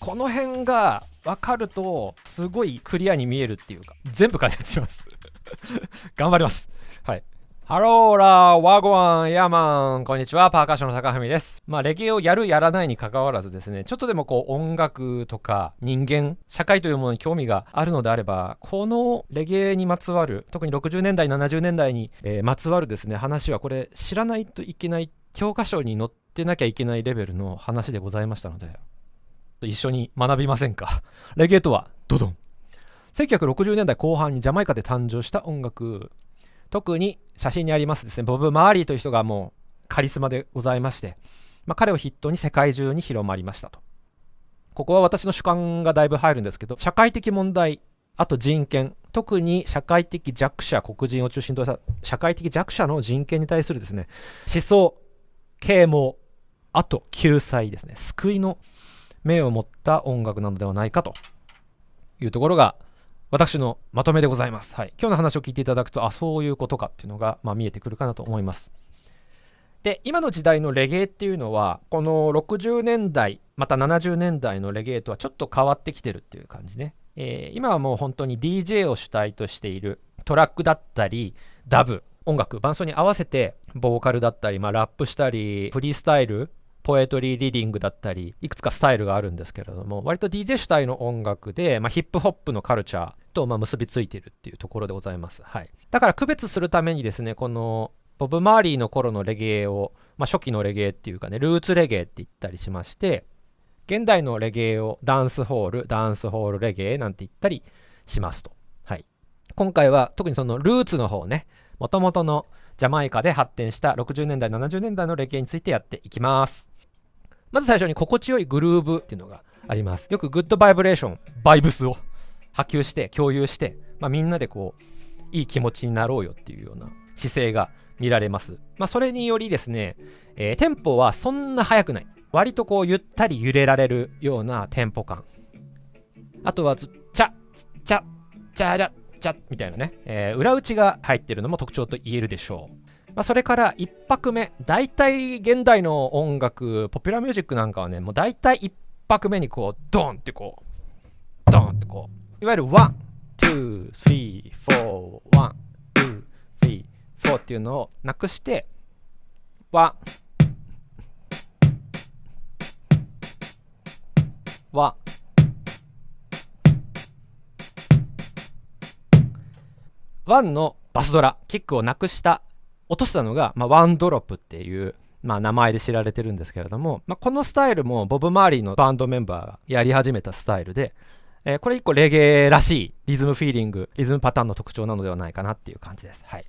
この辺が分かるとすごいクリアに見えるっていうか、全部解説します頑張ります。はい。ハローラーワゴワンヤーマン、こんにちは、パーカッションの高文です。レゲエをやるやらないに関わらずですね、ちょっとでも音楽とか人間社会というものに興味があるのであれば、このレゲエにまつわる、特に60年代70年代に、まつわるですね話は、これ知らないといけない、教科書に載ってなきゃいけないレベルの話でございましたので、一緒に学びませんか。レゲエとはドドン。1960年代後半にジャマイカで誕生した音楽、特に写真にありますですね、ボブ・マーリーという人がもうカリスマでございまして、彼を筆頭に世界中に広まりましたと。ここは私の主観がだいぶ入るんですけど、社会的問題、あと人権、特に社会的弱者、黒人を中心とした社会的弱者の人権に対するですね、思想、啓蒙、あと救済ですね、救いの目を持った音楽なのではないかというところが私のまとめでございます。はい、今日の話を聞いていただくと、そういうことかっていうのが、見えてくるかなと思います。で、今の時代のレゲエっていうのは、この60年代また70年代のレゲエとはちょっと変わってきてるっていう感じね。今はもう本当に DJ を主体としているトラックだったりダブ、音楽伴奏に合わせてボーカルだったり、ラップしたりフリースタイル、ポエトリーリーディングだったり、いくつかスタイルがあるんですけれども、割と DJ 主体の音楽で、ヒップホップのカルチャーと結びついているっていうところでございます。はい、だから区別するためにですね、このボブ・マーリーの頃のレゲエを、初期のレゲエっていうかね、ルーツレゲエって言ったりしまして、現代のレゲエをダンスホールレゲエなんて言ったりしますと。はい、今回は特にそのルーツの方ね、もともとのジャマイカで発展した60年代70年代のレゲエについてやっていきます。まず最初に心地よいグルーブっていうのがあります。よくグッドバイブレーション、バイブスを波及して共有して、みんなでいい気持ちになろうよっていうような姿勢が見られます。それによりですね、テンポはそんな速くない、割とゆったり揺れられるようなテンポ感、あとはズッチャズッチャチャジャチャみたいなね、裏打ちが入っているのも特徴と言えるでしょう。それから1拍目、大体現代の音楽、ポピュラーミュージックなんかはね、もう大体1拍目にドーンってドーンっていわゆる1、2、3、4、1、2、3、4っていうのをなくして、1、1のバスドラ、キックをなくした落としたのが、ワンドロップっていう、名前で知られてるんですけれども、このスタイルもボブ・マーリーのバンドメンバーがやり始めたスタイルで、これ一個レゲエらしいリズムフィーリング、リズムパターンの特徴なのではないかなっていう感じです。はい、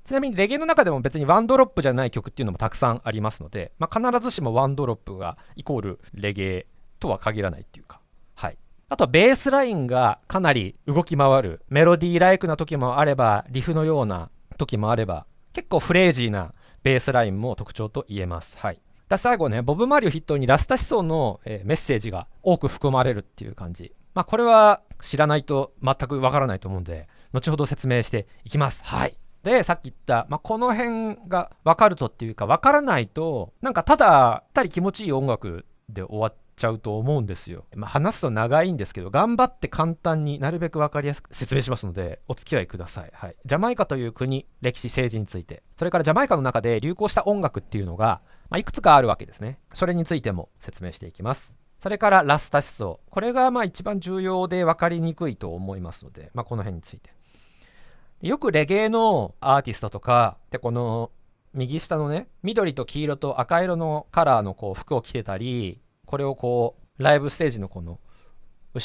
ちなみにレゲエの中でも別にワンドロップじゃない曲っていうのもたくさんありますので、必ずしもワンドロップがイコールレゲエとは限らないっていうか、はい、あとはベースラインがかなり動き回る、メロディーライクな時もあればリフのような時もあれば、結構フレージーなベースラインも特徴と言えます。はい、最後ね、ボブ・マーリーを筆頭にラスタ思想の、メッセージが多く含まれるっていう感じ。これは知らないと全くわからないと思うんで、後ほど説明していきます。はい、でさっき言った、この辺が分かるとっていうか、分からないとただ気持ちいい音楽で終わっちゃうと思うんですよ。話すと長いんですけど、頑張って簡単になるべく分かりやすく説明しますのでお付き合いください。はい、ジャマイカという国、歴史、政治について、それからジャマイカの中で流行した音楽っていうのが、いくつかあるわけですね。それについても説明していきます。それからラスタ思想、これが一番重要で分かりにくいと思いますので、この辺について。よくレゲエのアーティストとかで、この右下のね、緑と黄色と赤色のカラーの服を着てたり、これをライブステージの後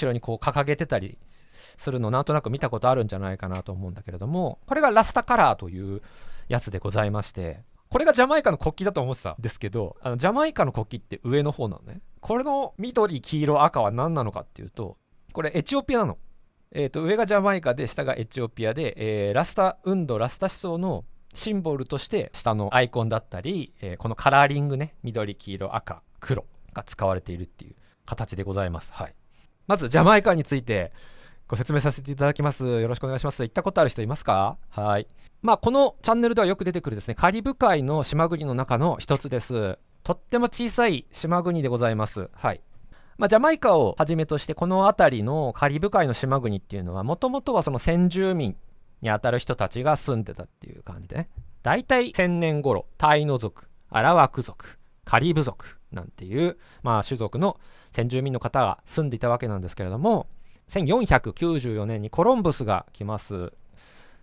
ろに掲げてたりするの、なんとなく見たことあるんじゃないかなと思うんだけれども、これがラスタカラーというやつでございまして、これがジャマイカの国旗だと思ってたんですけど、ジャマイカの国旗って上の方なのね。これの緑、黄色、赤は何なのかっていうと、これエチオピアなの。上がジャマイカで下がエチオピアで、ラスタ運動、ラスタ思想のシンボルとして下のアイコンだったり、このカラーリングね、緑、黄色、赤、黒が使われているっていう形でございます。はい、まずジャマイカについてご説明させていただきます。よろしくお願いします。行ったことある人いますか？はい、このチャンネルではよく出てくるですね、カリブ海の島国の中の一つです。とっても小さい島国でございます。はい、ジャマイカをはじめとしてこの辺りのカリブ海の島国っていうのはもともとはその先住民にあたる人たちが住んでたっていう感じでね、だいたい1000年頃タイノ族、アラワク族、カリブ族なんていう、種族の先住民の方が住んでいたわけなんですけれども、1494年にコロンブスが来ます。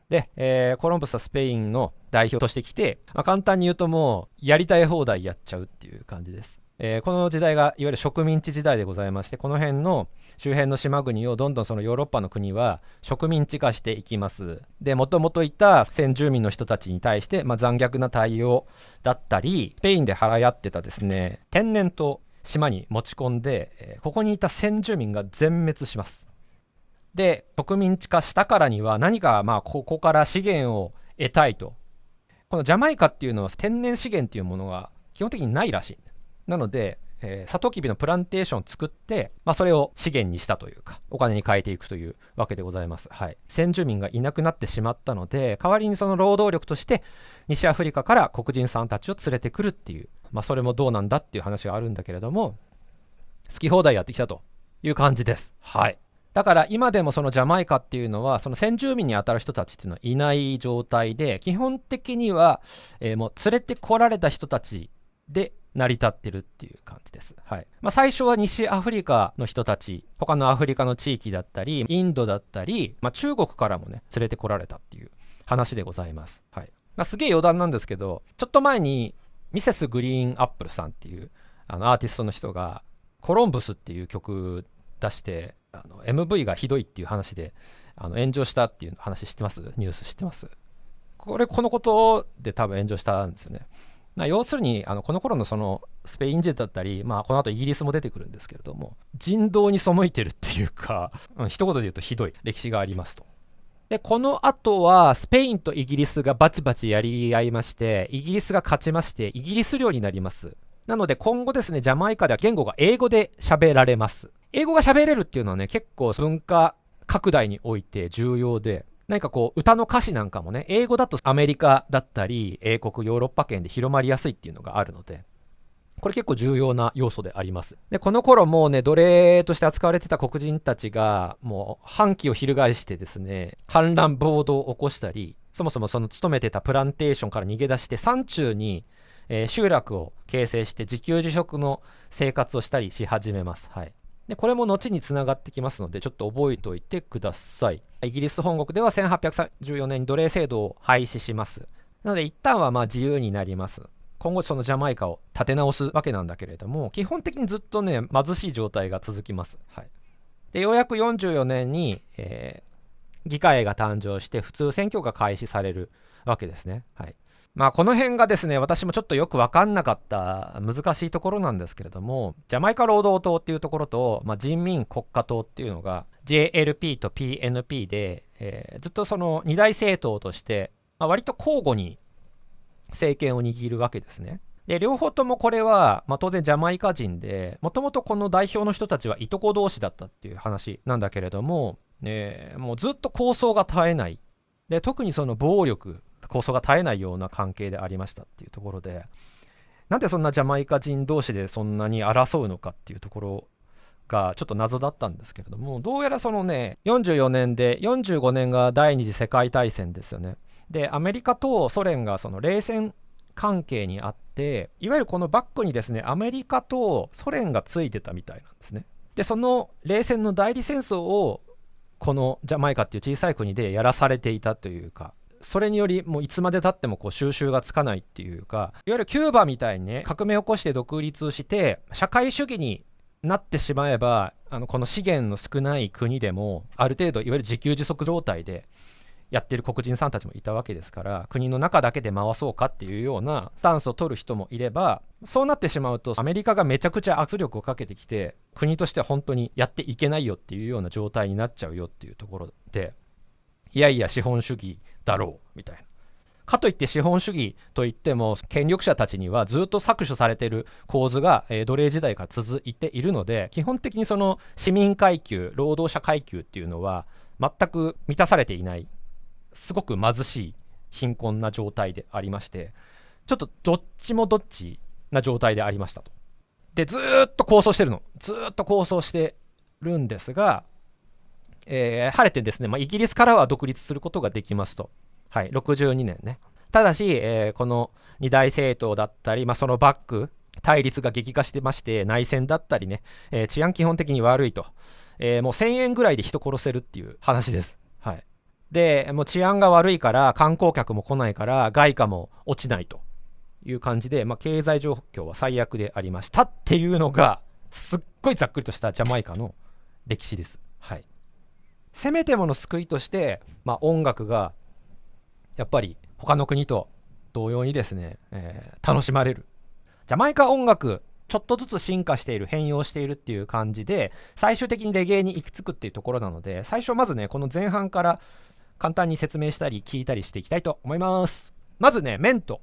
で、コロンブスはスペインの代表として来て、簡単に言うともうやりたい放題やっちゃうっていう感じです。この時代がいわゆる植民地時代でございまして、この辺の周辺の島国をどんどんそのヨーロッパの国は植民地化していきます。で、もともといた先住民の人たちに対して、残虐な対応だったり、スペインで払い合ってたですね、天然痘島に持ち込んで、ここにいた先住民が全滅します。で、植民地化したからには何かここから資源を得たいと。このジャマイカっていうのは天然資源っていうものが基本的にないらしい。なので、サトウキビのプランテーションを作って、それを資源にしたというか、お金に変えていくというわけでございます。はい。先住民がいなくなってしまったので、代わりにその労働力として、西アフリカから黒人さんたちを連れてくるっていう、それもどうなんだっていう話があるんだけれども、好き放題やってきたという感じです。はい。だから今でもそのジャマイカっていうのは、その先住民にあたる人たちっていうのはいない状態で、基本的には、もう連れてこられた人たちで、成り立ってるっていう感じです。はい。最初は西アフリカの人たち、他のアフリカの地域だったり、インドだったり、中国からもね、連れてこられたっていう話でございます。はい。すげえ余談なんですけど、ちょっと前にミセスグリーンアップルさんっていうアーティストの人が、コロンブスっていう曲出して、MV がひどいっていう話で炎上したっていう話知ってます？ニュース知ってます？このことで多分炎上したんですよね。要するにこの頃のそのスペイン人だったり、この後イギリスも出てくるんですけれども、人道に背いてるっていうか、一言で言うとひどい歴史がありますと。で、この後はスペインとイギリスがバチバチやり合いまして、イギリスが勝ちまして、イギリス領になります。なので今後ですね、ジャマイカでは言語が英語で喋られます。英語が喋れるっていうのはね、結構文化拡大において重要で、何か歌の歌詞なんかもね、英語だとアメリカだったり英国ヨーロッパ圏で広まりやすいっていうのがあるので、これ結構重要な要素であります。で、この頃もうね、奴隷として扱われてた黒人たちがもう反旗を翻してですね、反乱暴動を起こしたり、そもそもその勤めてたプランテーションから逃げ出して山中に、集落を形成して自給自足の生活をしたりし始めます。はい。でこれも後につながってきますので、ちょっと覚えておいてください。イギリス本国では1834年に奴隷制度を廃止します。なので一旦は自由になります。今後そのジャマイカを立て直すわけなんだけれども、基本的にずっとね、貧しい状態が続きます。はい。でようやく44年に、議会が誕生して普通選挙が開始されるわけですね。はい。この辺がですね、私もちょっとよく分かんなかった難しいところなんですけれども、ジャマイカ労働党っていうところと、人民国家党っていうのが JLP と PNP で、ずっとその二大政党として、割と交互に政権を握るわけですね。で両方ともこれは、当然ジャマイカ人で、もともとこの代表の人たちはいとこ同士だったっていう話なんだけれども、もうずっと抗争が絶えない。で特にその暴力抗争が絶えないような関係でありましたっていうところで、なんでそんなジャマイカ人同士でそんなに争うのかっていうところがちょっと謎だったんですけれども、どうやらそのね、44年で45年が第二次世界大戦ですよね。でアメリカとソ連がその冷戦関係にあって、いわゆるこのバックにですね、アメリカとソ連がついてたみたいなんですね。でその冷戦の代理戦争をこのジャマイカっていう小さい国でやらされていたというか、それによりもういつまでたっても収拾がつかないっていうか、いわゆるキューバみたいにね、革命を起こして独立して社会主義になってしまえば、この資源の少ない国でもある程度いわゆる自給自足状態でやってる黒人さんたちもいたわけですから、国の中だけで回そうかっていうようなスタンスを取る人もいれば、そうなってしまうとアメリカがめちゃくちゃ圧力をかけてきて、国として本当にやっていけないよっていうような状態になっちゃうよっていうところで、いやいや資本主義だろうみたいな。かといって資本主義といっても、権力者たちにはずっと搾取されている構図が、奴隷時代から続いているので、基本的にその市民階級、労働者階級っていうのは全く満たされていない、すごく貧しい貧困な状態でありまして、ちょっとどっちもどっちな状態でありましたと。でずーっと構想してるの。ずーっと構想してるんですが、晴れてですね、イギリスからは独立することができますと。はい、62年ね。ただし、この二大政党だったり、そのバック、対立が激化してまして、内戦だったりね、治安基本的に悪いと。もう1000円ぐらいで人殺せるっていう話です。はい。で、もう治安が悪いから、観光客も来ないから、外貨も落ちないという感じで、経済状況は最悪でありましたっていうのが、すっごいざっくりとしたジャマイカの歴史です。はい。せめてもの救いとして、音楽がやっぱり他の国と同様にですね、楽しまれる。ジャマイカ音楽ちょっとずつ進化している、変容しているっていう感じで、最終的にレゲエに行き着くっていうところなので、最初まずね、この前半から簡単に説明したり聞いたりしていきたいと思います。まずね、メント。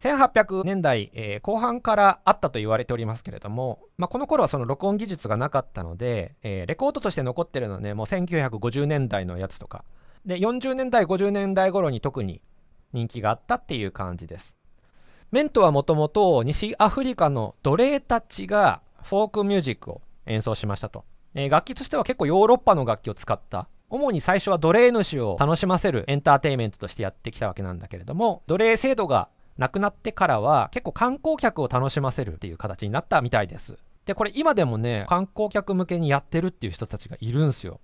1800年代、後半からあったと言われておりますけれども、この頃はその録音技術がなかったので、レコードとして残ってるのはね、もう1950年代のやつとかで、40年代50年代頃に特に人気があったっていう感じです。メントはもともと西アフリカの奴隷たちがフォークミュージックを演奏しましたと。楽器としては結構ヨーロッパの楽器を使った、主に最初は奴隷主を楽しませるエンターテインメントとしてやってきたわけなんだけれども、奴隷制度がなくなってからは結構観光客を楽しませるっていう形になったみたいです。でこれ今でもね、観光客向けにやってるっていう人たちがいるんすよ。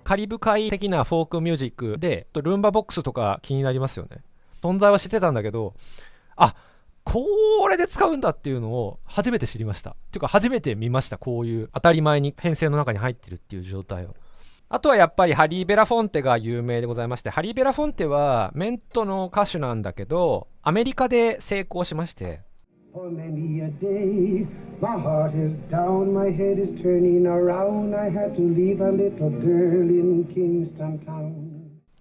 カリブ海的なフォークミュージックでルンバボックスとか気になりますよね。存在は知ってたんだけど、これで使うんだっていうのを初めて知りました。っていうか初めて見ました。こういう当たり前に編成の中に入ってるっていう状態を。あとはやっぱりハリー・ベラフォンテが有名でございまして、ハリー・ベラフォンテはメントの歌手なんだけど、アメリカで成功しまして、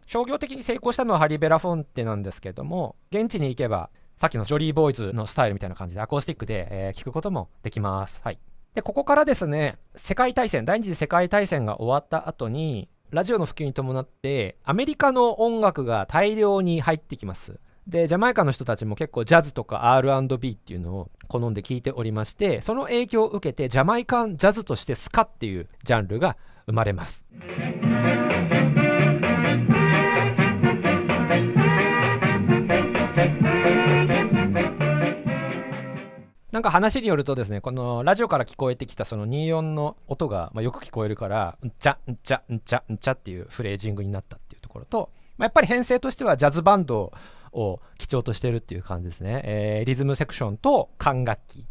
商業的に成功したのはハリー・ベラフォンテなんですけども、現地に行けばさっきのジョリーボーイズのスタイルみたいな感じでアコースティックで、聴くこともできます。はい。で、ここからですね、第二次世界大戦が終わった後に、ラジオの普及に伴って、アメリカの音楽が大量に入ってきます。で、ジャマイカの人たちも結構ジャズとか R&B っていうのを好んで聴いておりまして、その影響を受けて、ジャマイカンジャズとしてスカっていうジャンルが生まれます。なんか話によるとですね、このラジオから聞こえてきたその24の音がよく聞こえるから、んちゃんちゃんちゃんちゃっていうフレージングになったっていうところと、やっぱり編成としてはジャズバンドを基調としているっていう感じですね。リズムセクションと管楽器。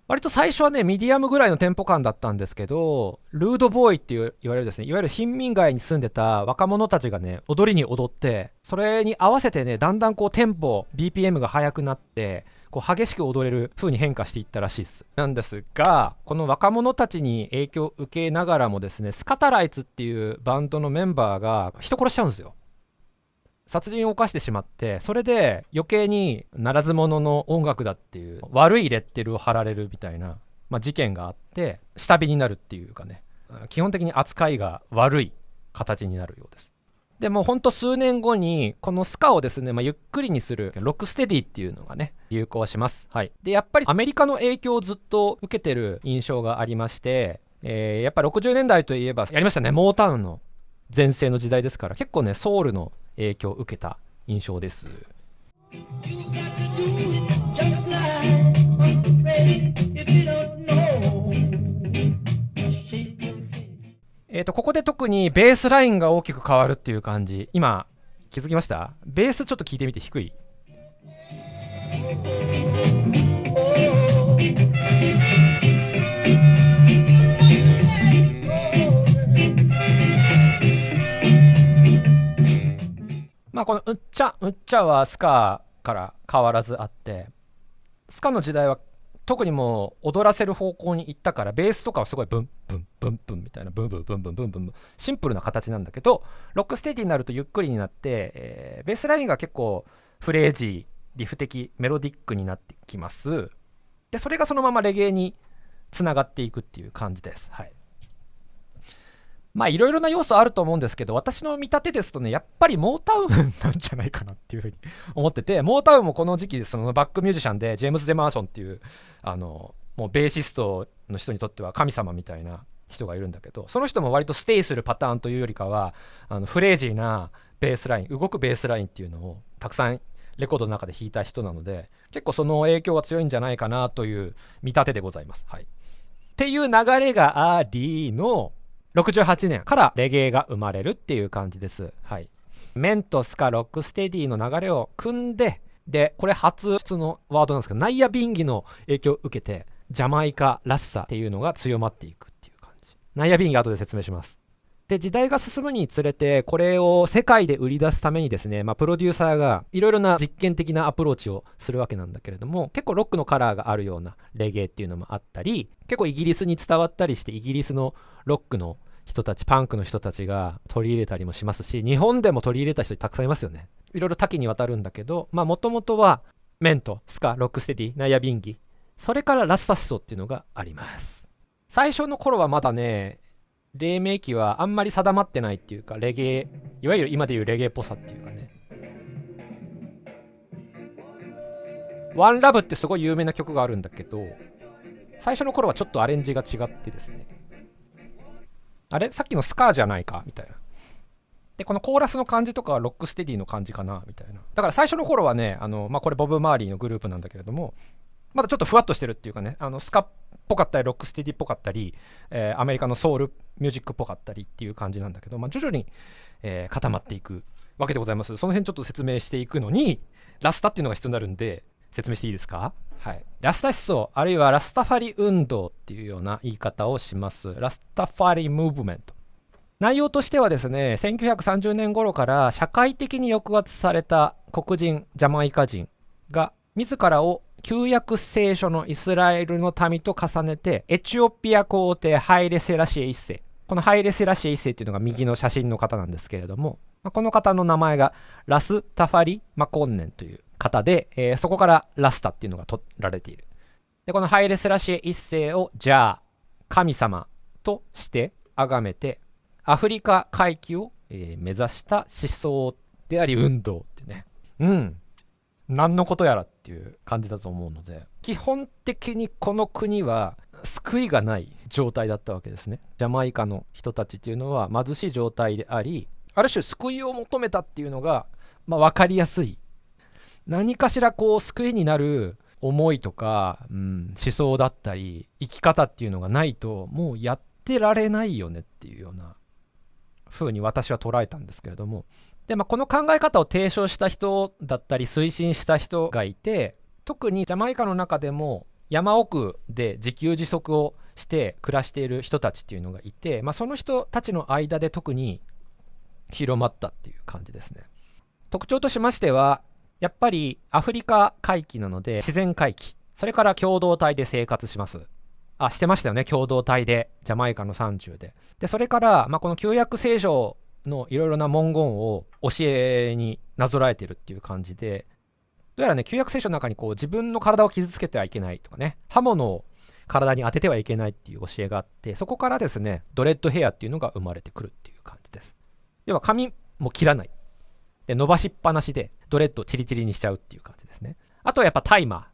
割と最初はね、ミディアムぐらいのテンポ感だったんですけど、ルードボーイって言われるですね、いわゆる貧民街に住んでた若者たちがね、踊りに踊って、それに合わせてね、だんだんこうテンポ、BPM が速くなって、こう激しく踊れる風に変化していったらしいです。なんですが、この若者たちに影響を受けながらもですね、スカタライツっていうバンドのメンバーが人殺しちゃうんですよ。殺人を犯してしまって、それで余計にならず者の音楽だっていう悪いレッテルを貼られるみたいな、事件があって、下火になるっていうかね、基本的に扱いが悪い形になるようです。でもうほんと数年後にこのスカをですね、ゆっくりにするロックステディっていうのがね流行します。はい。でやっぱりアメリカの影響をずっと受けてる印象がありまして、やっぱ60年代といえばやりましたね、モータウンの全盛の時代ですから、結構ねソウルの影響を受けた印象です。ここで特にベースラインが大きく変わるっていう感じ。今気づきました？ベースちょっと聞いてみて、低い。このうっちゃはスカから変わらずあって、スカの時代は特にもう踊らせる方向に行ったから、ベースとかはすごいブンブンブンブンみたいな、ブンブンブンブンブンブン、シンプルな形なんだけど、ロックステディになるとゆっくりになって、ベースラインが結構フレージー、リフ的、メロディックになってきます。でそれがそのままレゲエにつながっていくっていう感じです。はい。まあいろいろな要素あると思うんですけど、私の見立てですとね、やっぱりモータウンなんじゃないかなっていうふうに思ってて、モータウンもこの時期そのバックミュージシャンでジェームズ・デ・マーションっていうもうベーシストの人にとっては神様みたいな人がいるんだけど、その人も割とステイするパターンというよりかはフレージーなベースライン、動くベースラインっていうのをたくさんレコードの中で弾いた人なので、結構その影響が強いんじゃないかなという見立てでございます。はい、っていう流れがありの68年からレゲエが生まれるっていう感じです。はい、メンとスカロックステディの流れを組んで、でこれ初のワードなんですけど、ナイア・ビンギの影響を受けてジャマイカらしさっていうのが強まっていくっていう感じ。ナイア・ビンギ後で説明します。で時代が進むにつれてこれを世界で売り出すためにですね、プロデューサーがいろいろな実験的なアプローチをするわけなんだけれども、結構ロックのカラーがあるようなレゲエっていうのもあったり、結構イギリスに伝わったりして、イギリスのロックの人たち、パンクの人たちが取り入れたりもしますし、日本でも取り入れた人たくさんいますよね。いろいろ多岐にわたるんだけど、もともとはメント、スカ、ロックステディ、ナイア・ビンギ、それからラスタ思想っていうのがあります。最初の頃はまだね、黎明期はあんまり定まってないっていうか、レゲエ、いわゆる今でいうレゲエっぽさっていうかね。ワンラブってすごい有名な曲があるんだけど、最初の頃はちょっとアレンジが違ってですね、あれさっきのスカーじゃないかみたいな。でこのコーラスの感じとかはロックステディの感じかなみたいな。だから最初の頃はね、これボブ・マーリーのグループなんだけれども、まだちょっとふわっとしてるっていうかね、スカっぽかったりロックステディっぽかったり、アメリカのソウルミュージックっぽかったりっていう感じなんだけど、徐々に、固まっていくわけでございます。その辺ちょっと説明していくのにラスタっていうのが必要になるんで説明していいですか。はい、ラスタ思想あるいはラスタファリ運動っていうような言い方をします。ラスタファリムーブメント、内容としてはですね、1930年頃から社会的に抑圧された黒人ジャマイカ人が自らを旧約聖書のイスラエルの民と重ねて、エチオピア皇帝ハイレセラシエ一世、このハイレセラシエ一世っていうのが右の写真の方なんですけれども、この方の名前がラスタファリ・マコンネンという方で、そこからラスタっていうのが取られている。でこのハイレセラシエ一世をじゃあ神様として崇めて、アフリカ回帰を、目指した思想であり運動ってね、何のことやらっていう感じだと思うので、基本的にこの国は救いがない状態だったわけですね。ジャマイカの人たちっていうのは貧しい状態であり、ある種救いを求めたっていうのが、分かりやすい。何かしらこう救いになる思いとか、思想だったり生き方っていうのがないともうやってられないよねっていうような風に私は捉えたんですけれども、で、この考え方を提唱した人だったり推進した人がいて、特にジャマイカの中でも山奥で自給自足をして暮らしている人たちっていうのがいて、その人たちの間で特に広まったっていう感じですね。特徴としましては、やっぱりアフリカ回帰なので自然回帰、それから共同体で生活します。してましたよね、共同体でジャマイカの山中で。でそれから、この旧約聖書のいろいろな文言を教えになぞらえてるっていう感じで、どうやらね、旧約聖書の中にこう自分の体を傷つけてはいけないとかね、刃物を体に当ててはいけないっていう教えがあって、そこからですね、ドレッドヘアっていうのが生まれてくるっていう感じです。要は髪も切らないで、伸ばしっぱなしでドレッドをチリチリにしちゃうっていう感じですね。あとはやっぱタイマ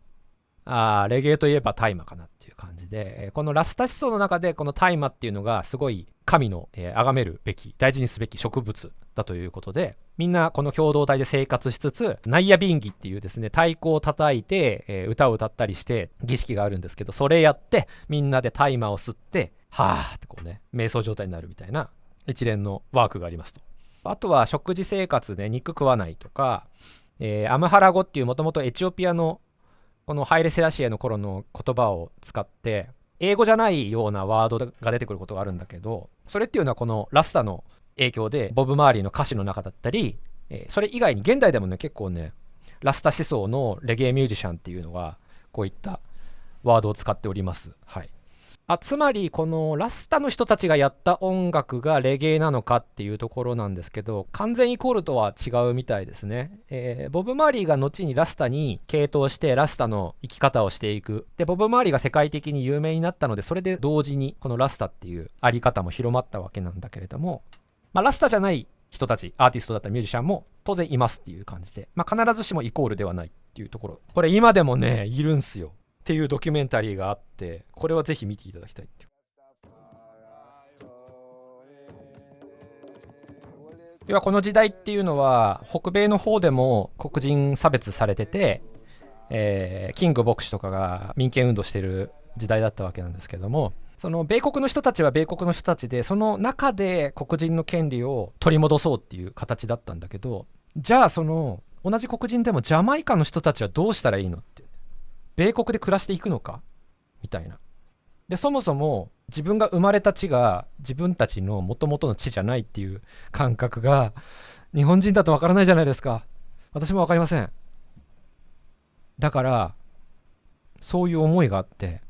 ー、レゲエといえばタイマーかなっていう感じで、このラスタ思想の中でこのタイマーっていうのがすごい神の崇めるべき、大事にすべき植物だということで、みんなこの共同体で生活しつつ、ナイアビンギっていうですね、太鼓を叩いて、歌を歌ったりして儀式があるんですけど、それやってみんなでタイマーを吸ってはーってこうね、瞑想状態になるみたいな一連のワークがありますと。あとは食事生活で肉食わないとか、アムハラ語っていうもともとエチオピアのこのハイレセラシエの頃の言葉を使って英語じゃないようなワードが出てくることがあるんだけど、それっていうのはこのラスタの影響でボブ・マーリーの歌詞の中だったり、それ以外に現代でもね、結構ね、ラスタ思想のレゲエミュージシャンっていうのがこういったワードを使っております。はい。つまりこのラスタの人たちがやった音楽がレゲエなのかっていうところなんですけど、完全イコールとは違うみたいですね。ボブ・マーリーが後にラスタに傾倒してラスタの生き方をしていく。でボブ・マーリーが世界的に有名になったので、それで同時にこのラスタっていうあり方も広まったわけなんだけれども、ラスタじゃない人たち、アーティストだったりミュージシャンも当然いますっていう感じで、必ずしもイコールではないっていうところ、これ今でもねいるんすよっていうドキュメンタリーがあって、これはぜひ見ていただきたいっていう。要はこの時代っていうのは北米の方でも黒人差別されてて、キング牧師とかが民権運動してる時代だったわけなんですけども、その米国の人たちは米国の人たちで、その中で黒人の権利を取り戻そうっていう形だったんだけど、じゃあその同じ黒人でもジャマイカの人たちはどうしたらいいのって、米国で暮らしていくのかみたいな。でそもそも自分が生まれた地が自分たちの元々の地じゃないっていう感覚が日本人だとわからないじゃないですか。私もわかりません。だからそういう思いがあって、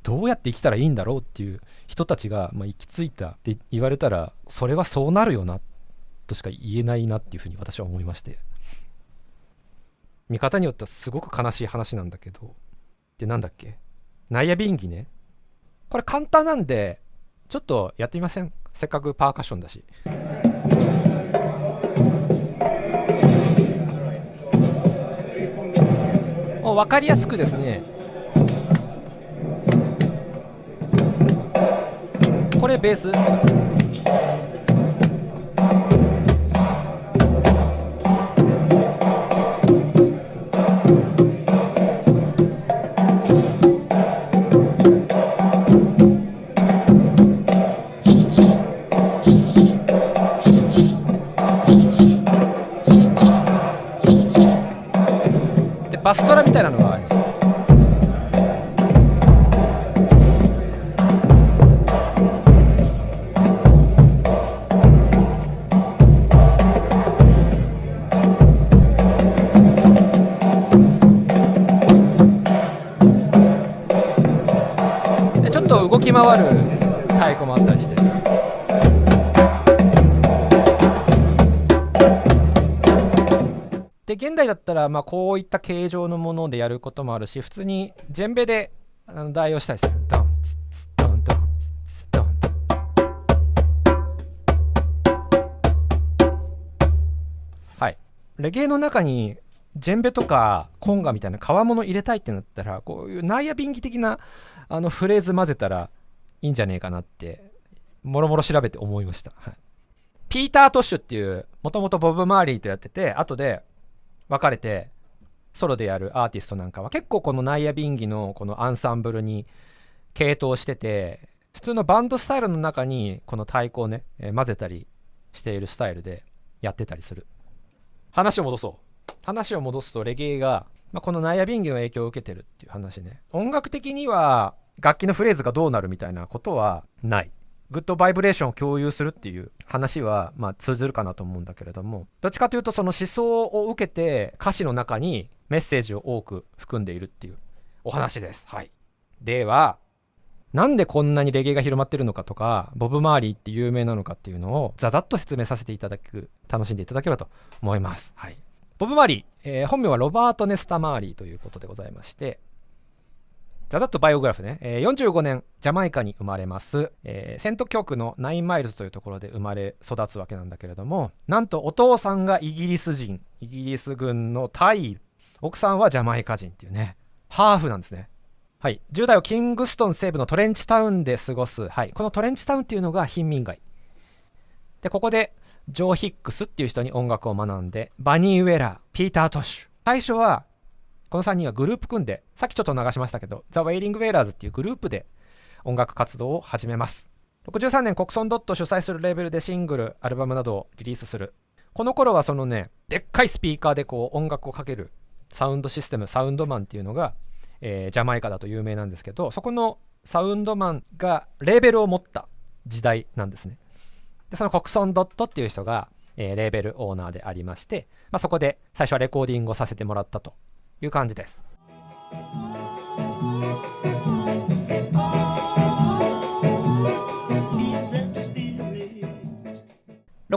どうやって生きたらいいんだろうっていう人たちが行き着いたって言われたら、それはそうなるよなとしか言えないなっていうふうに私は思いまして、見方によってはすごく悲しい話なんだけど、でなんだっけ、ナイアビンギね、これ簡単なんでちょっとやってみません？せっかくパーカッションだし。分かりやすくですね、これベース、でバスドラみたいなのがあります。ちょっと動き回る太鼓もあったりして、で現代だったらこういった形状のものでやることもあるし、普通にジェンベで代用したりして、ドンツツドンドンツツドンドン。はい、レゲエの中にジェンベとかコンガみたいな革物入れたいってなったら、こういうナイアビンギ的なフレーズ混ぜたらいいんじゃねえかなってもろもろ調べて思いました。はい、ピーター・トッシュっていうもともとボブ・マーリーとやってて、後で別れてソロでやるアーティストなんかは結構このナイアビンギのこのアンサンブルに傾倒してて、普通のバンドスタイルの中にこの太鼓をね、混ぜたりしているスタイルでやってたりする。話を戻すと、レゲエが、このナイアビンギの影響を受けてるっていう話ね。音楽的には楽器のフレーズがどうなるみたいなことはない。グッドバイブレーションを共有するっていう話は通ずるかなと思うんだけれども、どっちかというとその思想を受けて歌詞の中にメッセージを多く含んでいるっていうお話です。はい。ではなんでこんなにレゲエが広まってるのかとか、ボブ・マーリーって有名なのかっていうのをざざっと説明させていただく、楽しんでいただければと思います。はい。ボブ・マーリー、本名はロバート・ネスタ・マーリーということでございまして、ざざっとバイオグラフね、45年ジャマイカに生まれます、セント教区のナインマイルズというところで生まれ育つわけなんだけれども、なんとお父さんがイギリス人、イギリス軍の隊、奥さんはジャマイカ人っていうね、ハーフなんですね。はい、10代をキングストン西部のトレンチタウンで過ごす、はい、このトレンチタウンっていうのが貧民街で、ここでジョー・ヒックスっていう人に音楽を学んで、バニー・ウェラー、ピーター・トッシュ、最初はこの3人はグループ組んで、さっきちょっと流しましたけど、ザ・ウェイリング・ウェイラーズっていうグループで音楽活動を始めます。63年、コクソン・ドット主催するレーベルでシングル、アルバムなどをリリースする。この頃はそのね、でっかいスピーカーでこう音楽をかけるサウンドシステム、サウンドマンっていうのが、ジャマイカだと有名なんですけど、そこのサウンドマンがレーベルを持った時代なんですね。でそのコクソン・ドットっていう人が、レーベルオーナーでありまして、そこで最初はレコーディングをさせてもらったという感じです。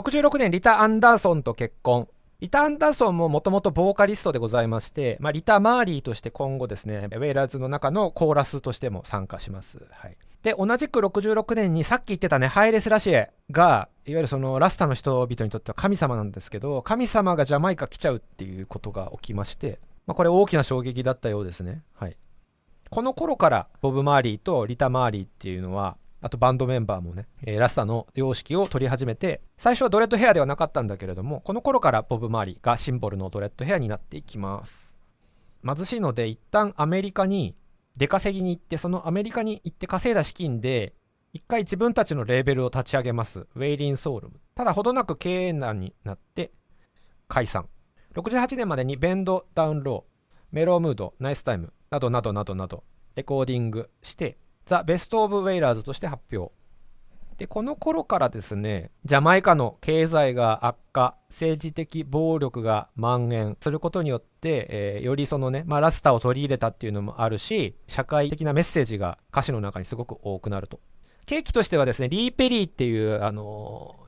66年リタ・アンダーソンと結婚。リタ・アンダーソンももともとボーカリストでございまして、リタ・マーリーとして今後ですね、ウェイラーズの中のコーラスとしても参加します。はい、で、同じく66年にさっき言ってたね、ハイレ・セラシエが、いわゆるそのラスタの人々にとっては神様なんですけど、神様がジャマイカ来ちゃうっていうことが起きまして、これ大きな衝撃だったようですね。はい、この頃からボブ・マーリーとリタ・マーリーっていうのは、あとバンドメンバーもね、ラスタの様式を取り始めて、最初はドレッドヘアではなかったんだけれども、この頃からボブ・マーリーがシンボルのドレッドヘアになっていきます。貧しいので一旦アメリカに出稼ぎに行って、そのアメリカに行って稼いだ資金で一回自分たちのレーベルを立ち上げます。ウェイリン・ソウルム。ただほどなく経営難になって解散。68年までにベンド・ダウン・ロー、メロームード、ナイスタイムなどなどなどなどレコーディングしてザ・ベスト・オブ・ウェイラーズとして発表。で、この頃からですね、ジャマイカの経済が悪化、政治的暴力が蔓延することによって、よりそのね、ラスタを取り入れたっていうのもあるし、社会的なメッセージが歌詞の中にすごく多くなると。契機としてはですね、リー・ペリーっていう、いわ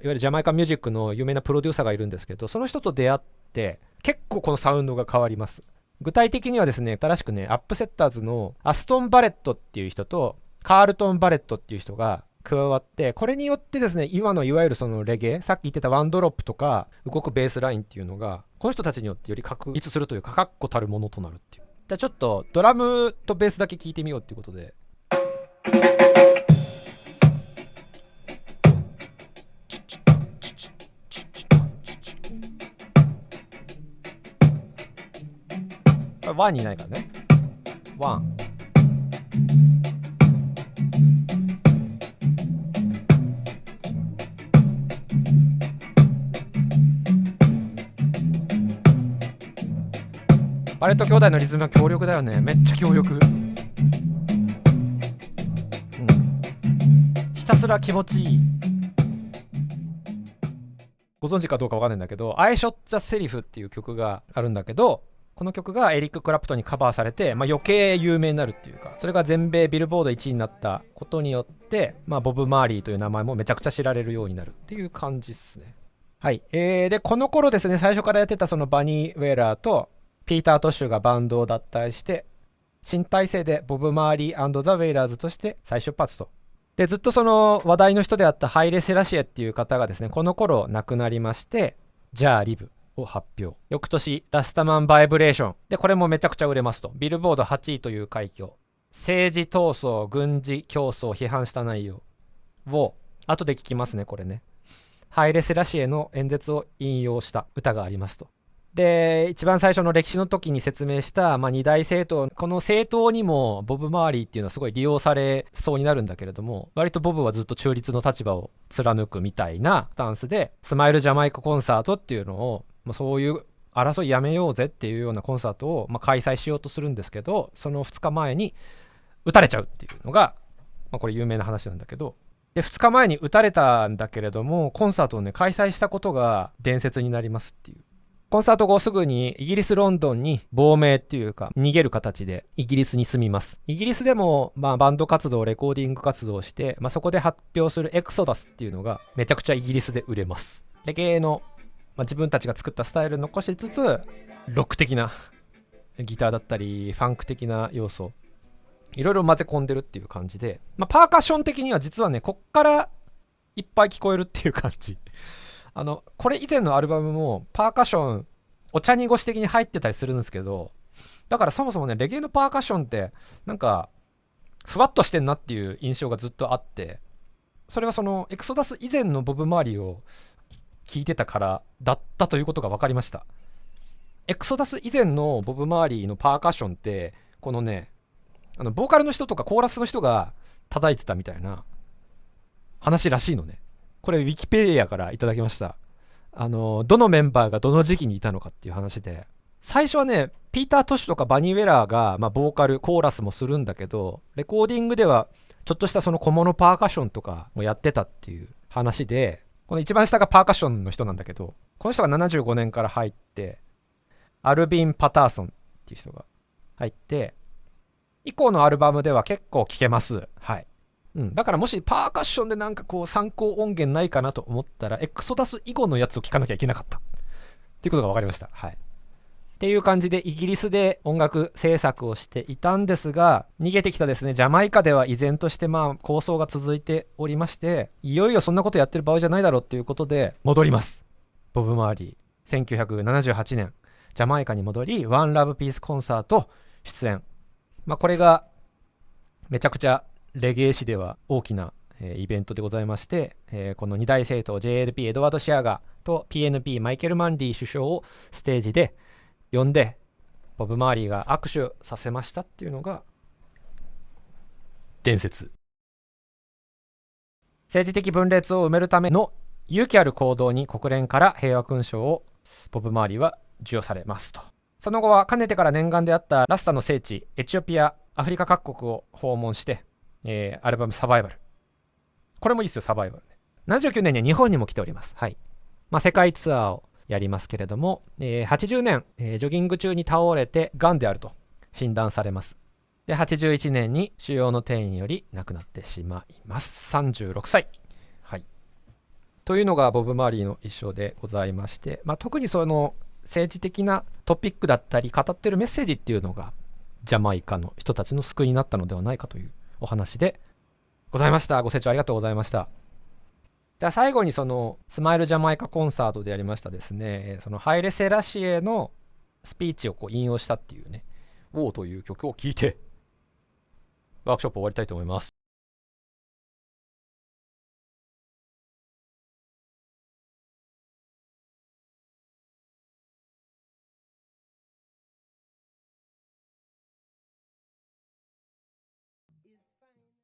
ゆるジャマイカミュージックの有名なプロデューサーがいるんですけど、その人と出会って、結構このサウンドが変わります。具体的にはですね、新しくね、アップセッターズのアストン・バレットっていう人と、カールトン・バレットっていう人が加わって、これによってですね、今のいわゆるそのレゲエ、さっき言ってたワンドロップとか動くベースラインっていうのが、この人たちによってより確立するというか、確固たるものとなるっていう。じゃあちょっとドラムとベースだけ聞いてみようっていうことで。これワンにないからね。ワン。バレット兄弟のリズムは強力だよね。めっちゃ強力。ひたすら気持ちいい。ご存知かどうかわかんないんだけど、I Shot the Sheriff っていう曲があるんだけど、この曲がエリック・クラプトンにカバーされて、余計有名になるっていうか、それが全米ビルボード1位になったことによって、ボブ・マーリーという名前もめちゃくちゃ知られるようになるっていう感じっすね。はい。で、この頃ですね、最初からやってたそのバニー・ウェラーとピーター・トッシュがバンドを脱退して、新体制でボブ・マーリー&ザ・ウェイラーズとして再出発と。で、ずっとその話題の人であったハイレ・セラシエっていう方がですね、この頃亡くなりまして、じゃあリブを発表。翌年、ラスタマン・バイブレーション。で、これもめちゃくちゃ売れますと。ビルボード8位という快挙。政治闘争、軍事競争を批判した内容を、後で聞きますね、これね。ハイレ・セラシエの演説を引用した歌がありますと。で、一番最初の歴史の時に説明した、二大政党、この政党にもボブ周りっていうのはすごい利用されそうになるんだけれども、割とボブはずっと中立の立場を貫くみたいなスタンスで、スマイルジャマイカコンサートっていうのを、そういう争いやめようぜっていうようなコンサートを、開催しようとするんですけど、その2日前に撃たれちゃうっていうのが、これ有名な話なんだけど、で2日前に撃たれたんだけれども、コンサートをね開催したことが伝説になりますっていう。コンサート後すぐにイギリス・ロンドンに亡命っていうか逃げる形でイギリスに住みます。イギリスでもバンド活動、レコーディング活動をして、そこで発表するエクソダスっていうのがめちゃくちゃイギリスで売れます。レゲエの、自分たちが作ったスタイルを残しつつ、ロック的なギターだったりファンク的な要素いろいろ混ぜ込んでるっていう感じで、パーカッション的には実はねこっからいっぱい聞こえるっていう感じ。これ以前のアルバムもパーカッションお茶濁し的に入ってたりするんですけど、だからそもそもねレゲエのパーカッションってなんかふわっとしてんなっていう印象がずっとあって、それはそのエクソダス以前のボブ周りを聞いてたからだったということが分かりました。エクソダス以前のボブ周りのパーカッションってこのねボーカルの人とかコーラスの人が叩いてたみたいな話らしいのね。これウィキペディアからいただきました。どのメンバーがどの時期にいたのかっていう話で、最初はねピーター・トシュとかバニー・ウェラーが、ボーカルコーラスもするんだけど、レコーディングではちょっとしたその小物パーカッションとかもやってたっていう話で、この一番下がパーカッションの人なんだけど、この人が75年から入って、アルビン・パターソンっていう人が入って、以降のアルバムでは結構聴けます。はい。だからもしパーカッションでなんかこう参考音源ないかなと思ったらエクソダス以後のやつを聞かなきゃいけなかったっていうことが分かりました。はい。っていう感じでイギリスで音楽制作をしていたんですが、逃げてきたですねジャマイカでは依然として構想が続いておりまして、いよいよそんなことやってる場合じゃないだろうっていうことで戻ります。ボブ・マーリー1978年ジャマイカに戻りワンラブピースコンサート出演。これがめちゃくちゃレゲエ史では大きなイベントでございまして、この2大政党 JLP エドワード・シアガーと PNP マイケル・マンリー首相をステージで呼んでボブ・マーリーが握手させましたっていうのが伝説。政治的分裂を埋めるための勇気ある行動に国連から平和勲章をボブ・マーリーは授与されますと。その後はかねてから念願であったラスタの聖地エチオピア、アフリカ各国を訪問して、アルバムサバイバル、これもいいですよ、サバイバルね。79年には日本にも来ております。はい。世界ツアーをやりますけれども、80年、ジョギング中に倒れてがんであると診断されます。で、81年に腫瘍の転移により亡くなってしまいます。36歳。はい。というのがボブ・マーリーの一生でございまして、特にその政治的なトピックだったり語ってるメッセージっていうのがジャマイカの人たちの救いになったのではないかというお話でございました。ご清聴ありがとうございました。じゃあ最後にそのスマイルジャマイカコンサートでやりましたですね、そのハイレセラシエのスピーチを引用したっていうね、ウォーという曲を聴いてワークショップ終わりたいと思います。